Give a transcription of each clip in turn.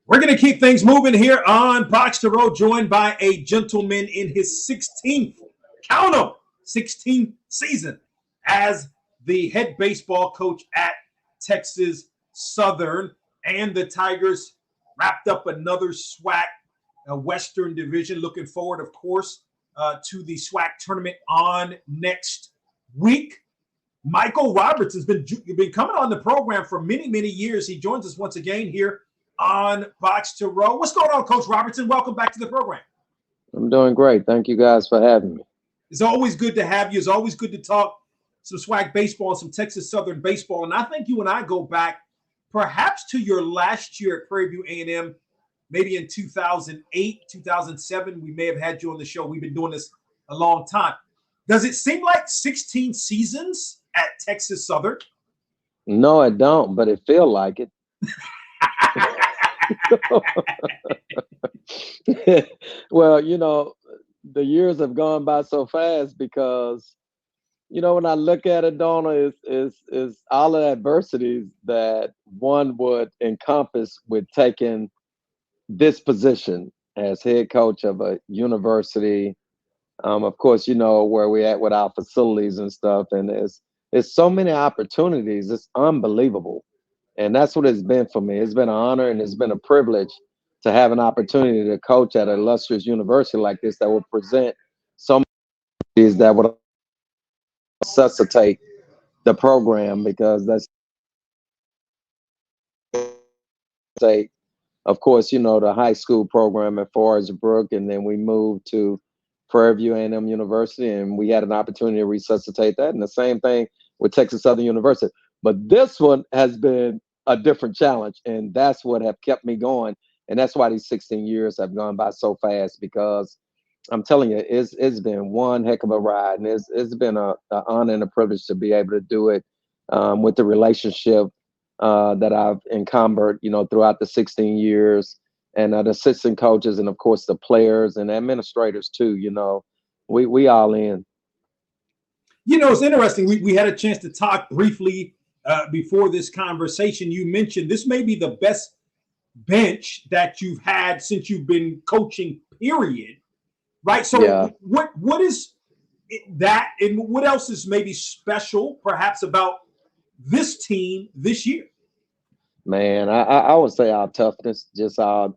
We're going to keep things moving here on Box to Row, joined by a gentleman in his 16th, count 'em, 16th season as the head baseball coach at Texas Southern. And the Tigers wrapped up another SWAC Western Division. Looking forward, of course, to the SWAC tournament on next week. Michael Robertson has been coming on the program for many, many years. He joins us once again here on Box to Row. What's going on, Coach Robertson? Welcome back to the program. I'm doing great. Thank you guys for having me. It's always good to have you. It's always good to talk some SWAC baseball, some Texas Southern baseball. And I think you and I go back perhaps to your last year at Prairie View A&M, maybe in 2008, 2007. We may have had you on the show. We've been doing this a long time. Does it seem like 16 seasons at Texas Southern? No, I don't, but it feel like it. Well, the years have gone by so fast because, when I look at it, Donna, is all the adversities that one would encompass with taking this position as head coach of a university. Of course, where we're at with our facilities and stuff, and it's so many opportunities. It's unbelievable. And that's what it's been for me. It's been an honor and it's been a privilege to have an opportunity to coach at an illustrious university like this that will present so many that would necessitate the program, because that's of course, the high school program at Forest Brook, and then we moved to Prairie View A&M University, and we had an opportunity to resuscitate that. And the same thing with Texas Southern University. But this one has been a different challenge, and that's what have kept me going. And that's why these 16 years have gone by so fast, because I'm telling you, it's been one heck of a ride, and it's been an honor and a privilege to be able to do it with the relationship that I've encumbered, throughout the 16 years, and the assistant coaches, and of course the players and administrators too. We all in. It's interesting. We had a chance to talk briefly before this conversation. You mentioned this may be the best bench that you've had since you've been coaching, period. Right. So Yeah. what is that, and what else is maybe special, perhaps, about this team this year? Man, I would say our toughness, just our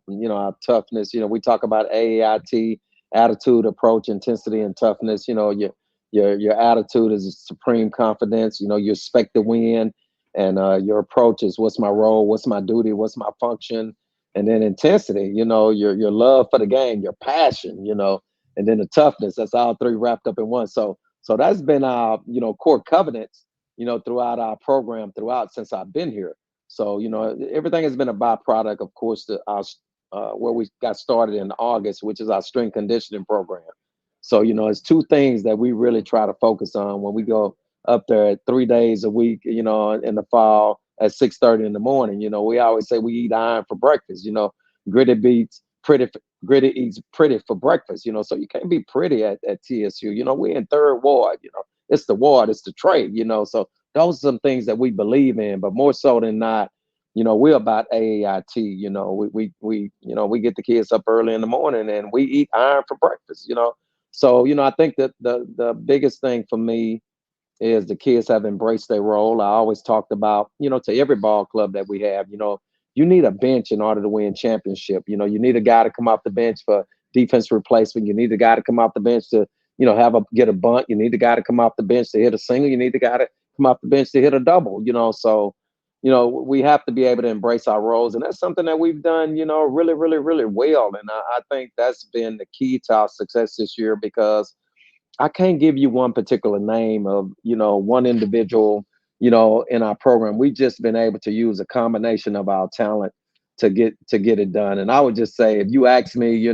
toughness. We talk about AAIT, attitude, approach, intensity, and toughness. Your attitude is supreme confidence. You expect to win, and your approach is what's my role, what's my duty, what's my function, and then intensity. Your love for the game, your passion. And then the toughness. That's all three wrapped up in one. So that's been our core covenants. Throughout our program, since I've been here. So, everything has been a byproduct, of course, where we got started in August, which is our strength conditioning program. So, it's two things that we really try to focus on when we go up there 3 days a week, in the fall at 6:30 in the morning. We always say we eat iron for breakfast. Gritty beats pretty, gritty eats pretty for breakfast. So you can't be pretty at TSU. We're in third ward. It's the ward, it's the trade. So those are some things that we believe in, but more so than not, we're about AAIT. We get the kids up early in the morning and we eat iron for breakfast. So I think that the biggest thing for me is the kids have embraced their role. I always talked about, to every ball club that we have, you need a bench in order to win championship. You need a guy to come off the bench for defense replacement. You need a guy to come off the bench to, get a bunt. You need the guy to come off the bench to hit a single. You need the guy to come off the bench to hit a double. So, we have to be able to embrace our roles, and that's something that we've done, really, really, really well. And I think that's been the key to our success this year, because I can't give you one particular name of, one individual, in our program. We've just been able to use a combination of our talent to get it done. And I would just say, if you ask me,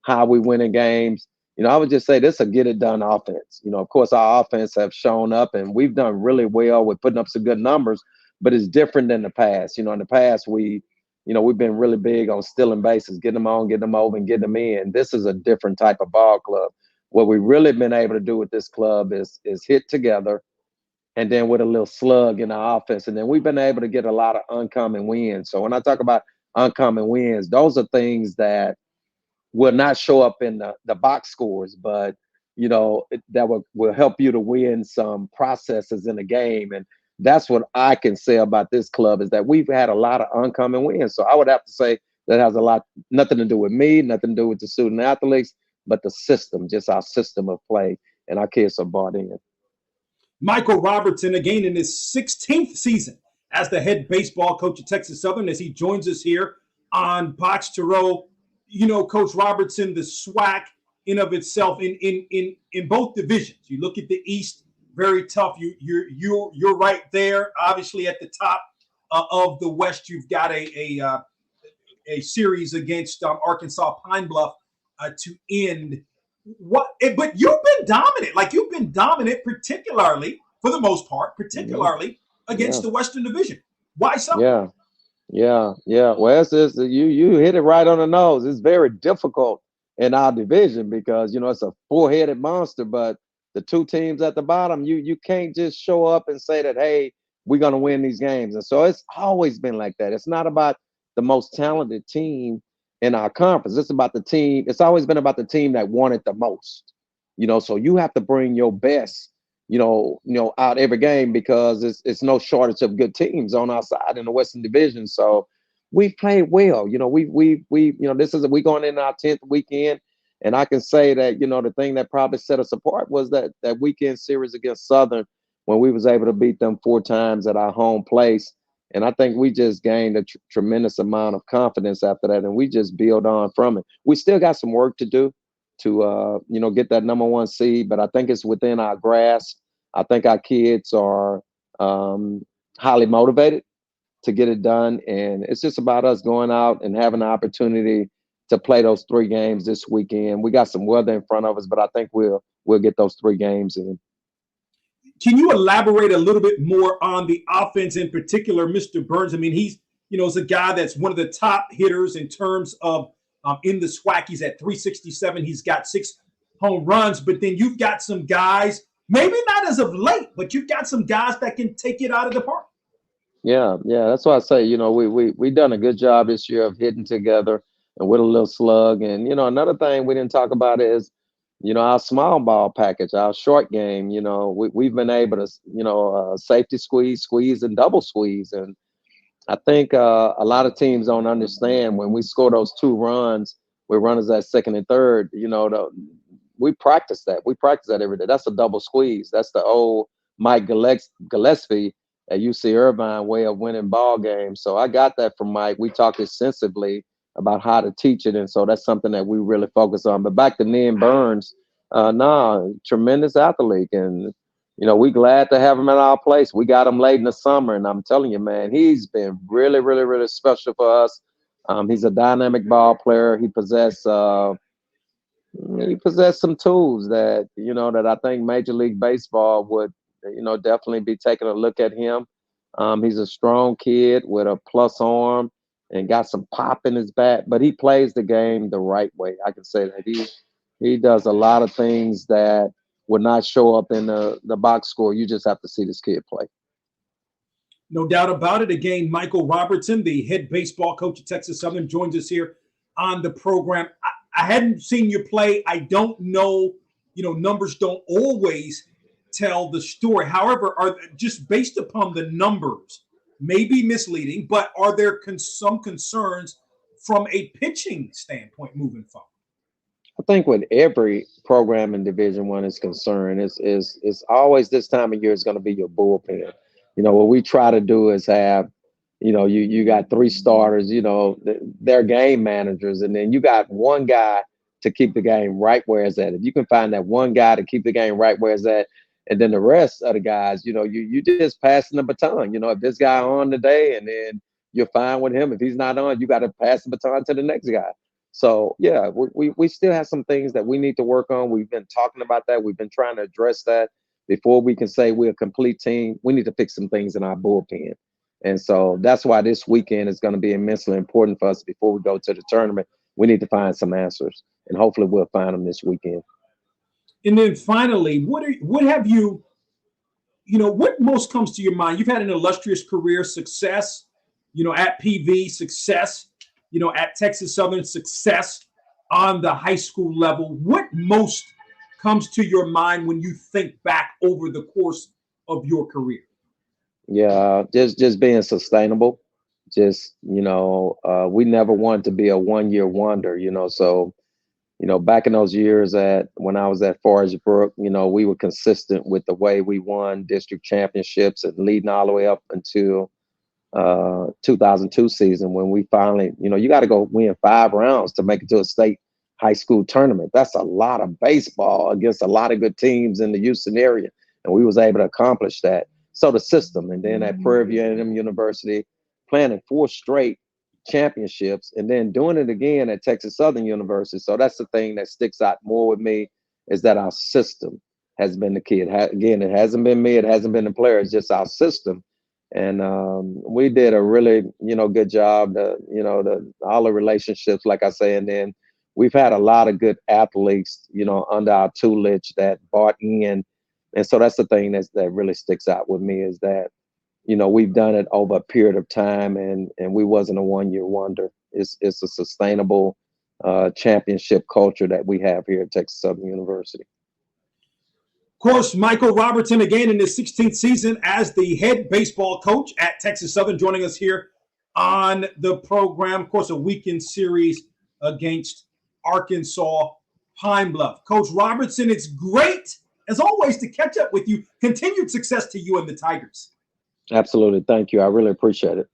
how we win in games, I would just say this: a get it done offense. Of course, our offense have shown up, and we've done really well with putting up some good numbers. But it's different than the past. In the past, we've been really big on stealing bases, getting them on, getting them over, and getting them in. This is a different type of ball club. What we've really been able to do with this club is hit together, and then with a little slug in our offense. And then we've been able to get a lot of uncommon wins. So when I talk about uncommon wins. Those are things that will not show up in the box scores, but that will help you to win some processes in the game. And that's what I can say about this club, is that we've had a lot of uncommon wins. So I would have to say that has nothing to do with me, nothing to do with the student athletes, but the system, just our system of play, and our kids are bought in. Michael Robertson, again in his 16th season as the head baseball coach at Texas Southern, as he joins us here on BOXTOROW. Coach Robertson, the SWAC in of itself in both divisions. You look at the East, very tough. You're right there, obviously at the top of the West. You've got a series against Arkansas Pine Bluff to end. But you've been dominant. Like, you've been dominant, particularly for the most part, particularly against the Western Division. Why so? Yeah. Well, you hit it right on the nose. It's very difficult in our division because it's a four-headed monster. But the two teams at the bottom, you can't just show up and say that, hey, we're gonna win these games. And so it's always been like that. It's not about the most talented team in our conference. It's about the team. It's always been about the team that wanted the most. So you have to bring your best, out every game, because it's no shortage of good teams on our side in the Western Division. So we've played well. We we going in our 10th weekend, and I can say that the thing that probably set us apart was that weekend series against Southern, when we was able to beat them 4 times at our home place. And I think we just gained a tremendous amount of confidence after that, and we just build on from it. We still got some work to do to get that number 1 seed, but I think it's within our grasp. I think our kids are highly motivated to get it done, and it's just about us going out and having the opportunity to play those 3 games this weekend. We got some weather in front of us, but I think we'll get those 3 games in. Can you elaborate a little bit more on the offense, in particular, Mr. Burns? I mean, he's is a guy that's one of the top hitters in terms of in the SWAC. He's at 367. He's got 6 home runs, but then you've got some guys, maybe not as of late, but you've got some guys that can take it out of the park. Yeah. That's why I say, we done a good job this year of hitting together and with a little slug. And another thing we didn't talk about is our small ball package, our short game. We've been able to safety squeeze and double squeeze. And I think a lot of teams don't understand when we score those 2 runs with runners at second and third. We practice that. We practice that every day. That's a double squeeze. That's the old Mike Gillespie at UC Irvine way of winning ball games. So I got that from Mike. We talked extensively about how to teach it, and so that's something that we really focus on. But back to Nen Burns, tremendous athlete, and we glad to have him at our place. We got him late in the summer, and I'm telling you, man, he's been really, really, really special for us. He's a dynamic ball player. He possessed some tools that that I think Major League Baseball would definitely be taking a look at him. He's a strong kid with a plus arm and got some pop in his bat, but he plays the game the right way. I can say that he does a lot of things that would not show up in the box score. You just have to see this kid play. No doubt about it. Again, Michael Robertson, the head baseball coach at Texas Southern, joins us here on the program. I hadn't seen you play. I don't know, numbers don't always tell the story. However, are just based upon the numbers, may be misleading, but are there some concerns from a pitching standpoint moving forward? I think with every program in Division I is concerned, it's always this time of year is going to be your bullpen. What we try to do is have, you got 3 starters, they're game managers, and then you got 1 guy to keep the game right where it's at. If you can find that 1 guy to keep the game right where it's at, and then the rest of the guys, you just passing the baton. If this guy on today, and then you're fine with him. If he's not on, you got to pass the baton to the next guy. So yeah, we still have some things that we need to work on. We've been talking about that. We've been trying to address that. Before we can say we're a complete team, we need to fix some things in our bullpen. And so that's why this weekend is going to be immensely important for us. Before we go to the tournament, we need to find some answers, and hopefully we'll find them this weekend. And then finally, what have you, what most comes to your mind? You've had an illustrious career, success, at PV, success at Texas Southern, success on the high school level. What most comes to your mind when you think back over the course of your career? Yeah, just being sustainable. Just we never wanted to be a 1-year wonder. So back in those years when I was at Forest Brook, we were consistent with the way we won district championships and leading all the way up until 2002 season when we finally, you got to go win 5 rounds to make it to a state high school tournament. That's a lot of baseball against a lot of good teams in the Houston area, and we was able to accomplish that. So the system, and then at Prairie View A&M University, playing in 4 straight championships, and then doing it again at Texas Southern University. So that's the thing that sticks out more with me, is that our system has been the key. Again, it hasn't been me, it hasn't been the player, it's just our system. And we did a really, good job. All the relationships, like I say, and then we've had a lot of good athletes, under our tutelage that bought in. And so that's the thing that really sticks out with me, is that, we've done it over a period of time, and we wasn't a 1-year wonder. It's a sustainable championship culture that we have here at Texas Southern University. Of course, Michael Robertson, again in his 16th season as the head baseball coach at Texas Southern, joining us here on the program. Of course, a weekend series against Arkansas Pine Bluff. Coach Robertson, it's great, as always, to catch up with you. Continued success to you and the Tigers. Absolutely. Thank you. I really appreciate it.